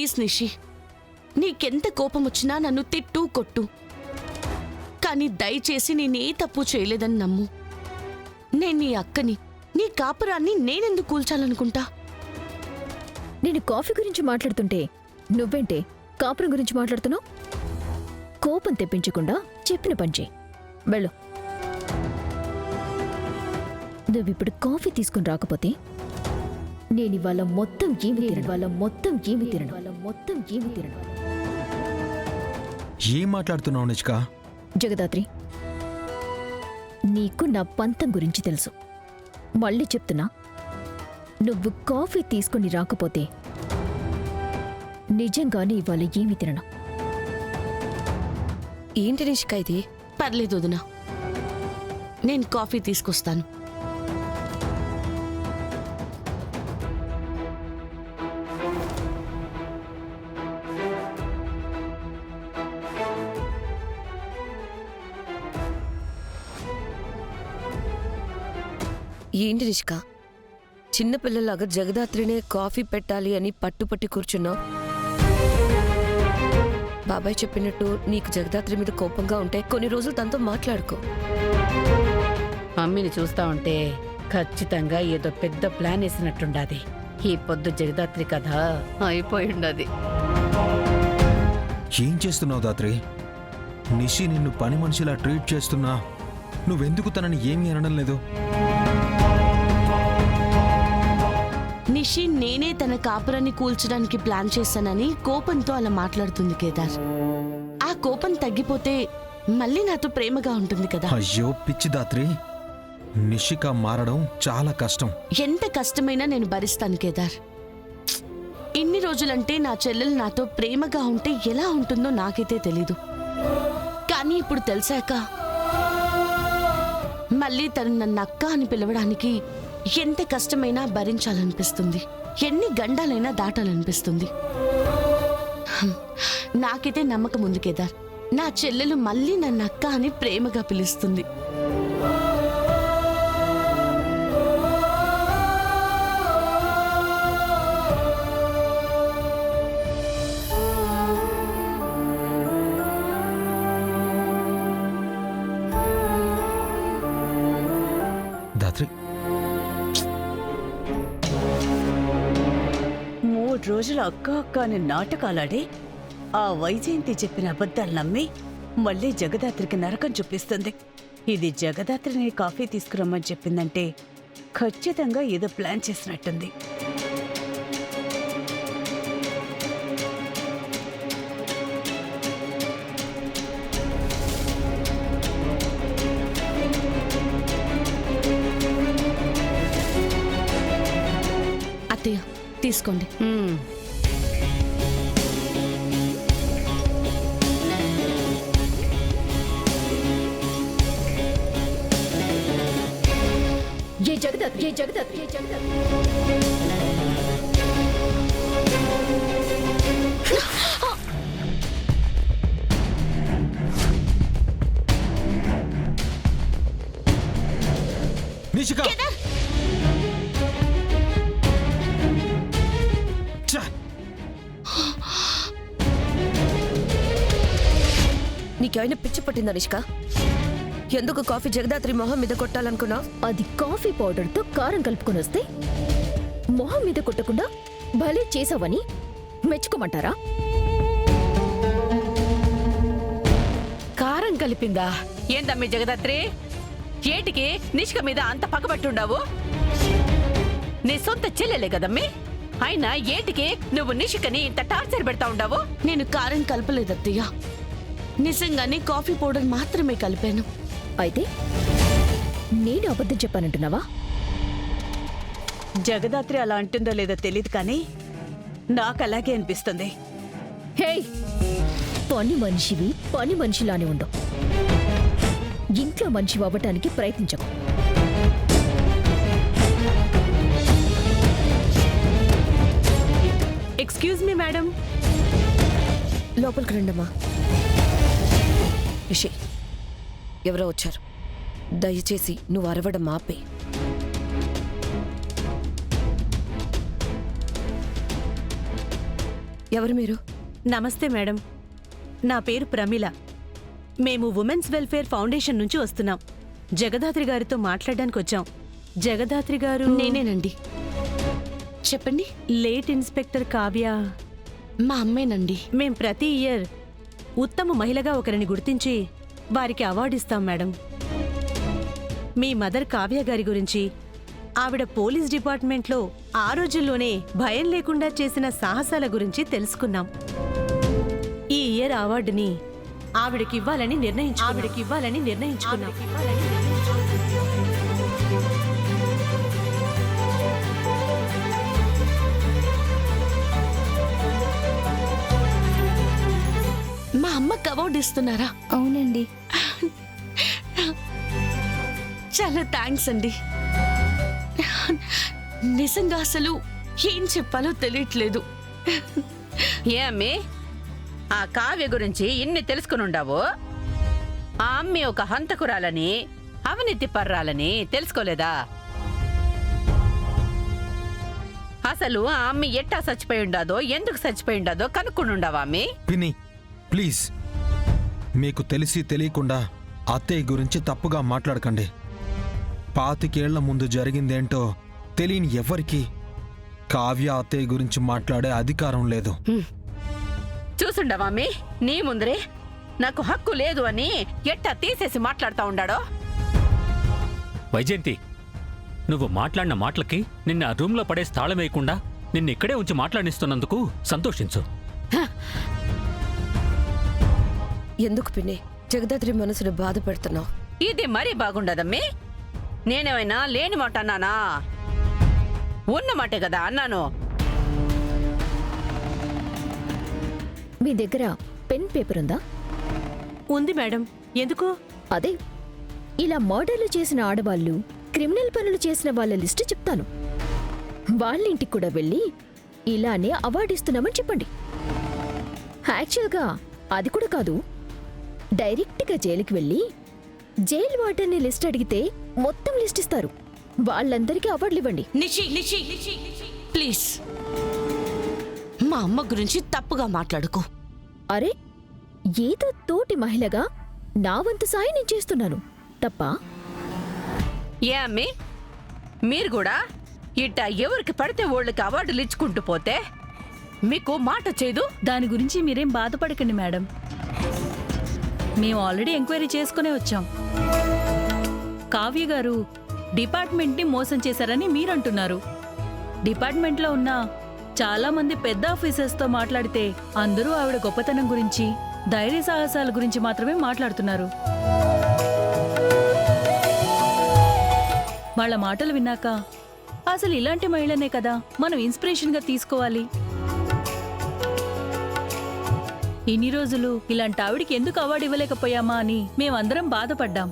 Please Nishi, నీకెంత కోపం వచ్చినా నన్ను తిట్టు కొట్టు, కానీ దయచేసి నేనే తప్పు చేయలేదని నమ్ము. నేను నీ అక్కని, నీ కాపురాన్ని నేనెందుకు కూల్చాలనుకుంటా? నేను కాఫీ గురించి మాట్లాడుతుంటే నువ్వేంటే కాపురం గురించి మాట్లాడుతున్నావు? కోపం తెప్పించకుండా చెప్పిన పని చేయి. వెళ్ళు. నువ్విప్పుడు కాఫీ తీసుకుని రాకపోతే నేనివాళ మొత్తం ఏమి తినను. ఏం మాట్లాడుతున్నావు నిష్క? జగదాత్రి, నీకు నా పంతం గురించి తెలుసు. మళ్ళీ చెప్తున్నా, నువ్వు కాఫీ తీసుకుని రాకపోతే నిజంగానే ఇవాళ ఏమి తినను. ఏంటి నిష్క ఇది? పర్లేదు వదినా, నేను కాఫీ తీసుకొస్తాను. ఏంటి నిష్క, చిన్నపిల్లలాగా జగదాత్రినే కాఫీ పెట్టాలి అని పట్టుపట్టి కూర్చున్నావు? బాబాయ్ చెప్పినట్టు నీకు జగదాత్రి మీద కోపంగా ఉంటే కొన్ని రోజులు తనతో మాట్లాడుకో. మమ్మీని చూస్తా ఉంటే ఖచ్చితంగా ఏదో పెద్ద ప్లాన్ వేసినట్టుండాది. ఈ పొద్దు జగదాత్రి కథ అయిపోయి ఉండదు. ఏం చేస్తున్నావు దాత్రి? నిషి నిన్ను పని మనిషిలా ట్రీట్ చేస్తున్నా నువ్వెందుకు తనని ఏమీ అనడం లేదు? నిషి నేనే తన కాపురాన్ని కూల్చడానికి ప్లాన్ చేశానని కోపంతో అలా మాట్లాడుతుంది కేదార్. ఆ కోపం తగ్గిపోతే మళ్ళీ నాతో ప్రేమగా ఉంటుంది కదా. అయ్యో పిచ్చి దాత్రి, నిషిక మారడం చాలా కష్టం. ఎంత కష్టమైనా నేను భరిస్తాను కేదార్. ఇన్ని రోజులంటే నా చెల్లెలు నాతో ప్రేమగా ఉంటే ఎలా ఉంటుందో నాకైతే తెలీదు. కానీ ఇప్పుడు తెలిసాక మళ్ళీ తను నన్ను అక్క అని పిలవడానికి ఎంత కష్టమైనా భరించాలనిపిస్తుంది, ఎన్ని గండాలైనా దాటాలనిపిస్తుంది. నాకైతే నమ్మకం ఉంది కేదార్, నా చెల్లెలు మళ్ళీ నన్ను అక్క అని ప్రేమగా పిలుస్తుంది. దాత్రి, 3 రోజులు అక్క అక్క అని నాటకాలాడి ఆ వైజయంతి చెప్పిన అబద్ధాలు నమ్మి మళ్ళీ జగదాత్రికి నరకం చూపిస్తుంది. ఇది జగదాత్రిని కాఫీ తీసుకురమ్మని చెప్పిందంటే ఖచ్చితంగా ఏదో ప్లాన్ చేసినట్టుంది. అత్తయ్య తీసుకోండి. ఏ జగదత్ నిషిక! నీకేమైనా పిచ్చి పట్టిందా నిష్క? ఎందుకు కాఫీ జగదాత్రి మొహం మీద కొట్టాలనుకున్నావు? అది కాఫీ పౌడర్తో కారం కలుపుకొని వస్తే మొహం మీద కొట్టకుండా భలే చేసావని మెచ్చుకోమంటారా? కారం కలిపిందా? ఏందమ్మి జగదాత్రి, ఏటికి నిష్క మీద అంత పగబట్టుండావు? నీ సొంత చెల్లెలే కదమ్మి, అయినా ఏటికి నువ్వు నిషికని ఇంత టార్చర్ పెడతా ఉండావు? నేను కారం కలపలేదు అత్తయ్య, నిజంగానే కాఫీ పౌడర్ మాత్రమే కలిపాను. అయితే నేను అబద్ధం చెప్పానంటున్నావా? జగదాత్రి అలా అంటుందో లేదో తెలియదు కానీ నాకు అలాగే అనిపిస్తుంది. హే, పని మనిషివి పని మనిషిలానే ఉండు. ఇంట్లో మనిషి అవ్వటానికి ప్రయత్నించకు. Excuse me madam. లోపలికి రండమ్మా. రిషి, ఎవరో వచ్చారు. దయచేసి నువ్వు అరవడం ఆపే. ఎవరు మీరు? నమస్తే మేడం, నా పేరు ప్రమిళ. మేము ఉమెన్స్ వెల్ఫేర్ ఫౌండేషన్ నుంచి వస్తున్నాం. జగదాత్రి గారితో మాట్లాడడానికి వచ్చాం. జగదాత్రి గారు నేనేనండి. చెప్పండి. లేట్ ఇన్స్పెక్టర్ కావ్య మా అమ్మేనండి. మేం ప్రతి ఇయర్ ఉత్తమ మహిళగా ఒకరిని గుర్తించి వారికి అవార్డు ఇస్తాం మేడం. మీ మదర్ కావ్య గారి గురించి, ఆవిడ పోలీస్ డిపార్ట్మెంట్లో ఆ రోజుల్లోనే భయం లేకుండా చేసిన సాహసాల గురించి తెలుసుకున్నాం. ఈ ఇయర్ అవార్డుని ఆవిడకివ్వాలని నిర్ణయించుకున్నాం. మా అమ్మకి అవార్డు ఇస్తున్నారా? అవునండి. చాలా థ్యాంక్స్ అండి. నిజంగా అసలు ఏం చెప్పాలో తెలియట్లేదు. ఏ అమ్మి, ఆ కావ్య గురించి ఇన్ని తెలుసుకునుండావు. ఆ అమ్మి ఒక హంతకురాలని, అవినీతి పర్రాలని తెలుసుకోలేదా? అసలు ఆ అమ్మి ఎట్టా చచ్చిపోయి ఉండాదో, ఎందుకు చచ్చిపోయి ఉండాదో కనుక్కునుండావా అమ్మి? పిన్ని ప్లీజ్, మీకు తెలిసి తెలియకుండా అత్తయ్య గురించి తప్పుగా మాట్లాడకండి. 25 ఏళ్ల ముందు జరిగిందేంటో తెలియని ఎవ్వరికీ కావ్య అత్తయ్య గురించి మాట్లాడే అధికారం లేదు. చూసుండవా అమ్మి, నీ ముందరే నాకు హక్కు లేదు అని ఎట్టా తీసేసి మాట్లాడుతా ఉండాడో. వైజయంతి, నువ్వు మాట్లాడిన మాటలకి నిన్న ఆ రూమ్లో పడే స్థాళం వేయకుండా నిన్ను ఇక్కడే ఉంచి మాట్లాడిస్తున్నందుకు సంతోషించు. ఎందుకు పిన్ని జగదాత్రి మనసును బాధ పెడుతున్నావు? ఇది మరీ బాగుండదమ్మి. నేనేమైనా లేని మాట అన్నానా? ఉన్న మాటే కదా అన్నాను. మీ దగ్గర పెన్ పేపర్ ఉందా? ఉంది మేడం. ఎందుకు? అదే, ఇలా మర్డర్లు చేసిన ఆడవాళ్ళు, క్రిమినల్ పనులు చేసిన వాళ్ళ లిస్టు చెప్తాను. వాళ్ళింటికి కూడా వెళ్ళి ఇలానే అవార్డిస్తున్నామని చెప్పండి. యాక్చువల్గా అది కూడా కాదు, డైరెక్ట్గా జైలుకి వెళ్ళి జైలు వార్డెన్ని లిస్ట్ అడిగితే మొత్తం లిస్ట్ ఇస్తారు. వాళ్ళందరికీ అవార్డులు ఇవ్వండి. ప్లీజ్, మా అమ్మ గురించి తప్పుగా మాట్లాడుకో. అరే, ఏదో తోటి మహిళగా నా వంతు సాయం నేను చేస్తున్నాను, తప్ప? ఏ అమ్మి, మీరు కూడా ఇట్టా ఎవరికి పడితే వాళ్ళకి అవార్డులు ఇచ్చుకుంటూ పోతే మీకు మాట చేయదు? దాని గురించి మీరేం బాధపడకండి మేడం. మేము ఆల్రెడీ ఎంక్వైరీ చేసుకునే వచ్చాం. కావ్య గారు డిపార్ట్మెంట్ని మోసం చేశారని మీరంటున్నారు. డిపార్ట్మెంట్లో ఉన్న చాలా మంది పెద్ద ఆఫీసర్స్తో మాట్లాడితే అందరూ ఆవిడ గొప్పతనం గురించి, ధైర్య సాహసాల గురించి మాత్రమే మాట్లాడుతున్నారు. వాళ్ళ మాటలు విన్నాక అసలు ఇలాంటి మహిళనే కదా మనం ఇన్స్పిరేషన్గా తీసుకోవాలి. ఇన్ని రోజులు ఇలాంటి ఆవిడికి ఎందుకు అవార్డు ఇవ్వలేకపోయామా అని మేమందరం బాధపడ్డాం.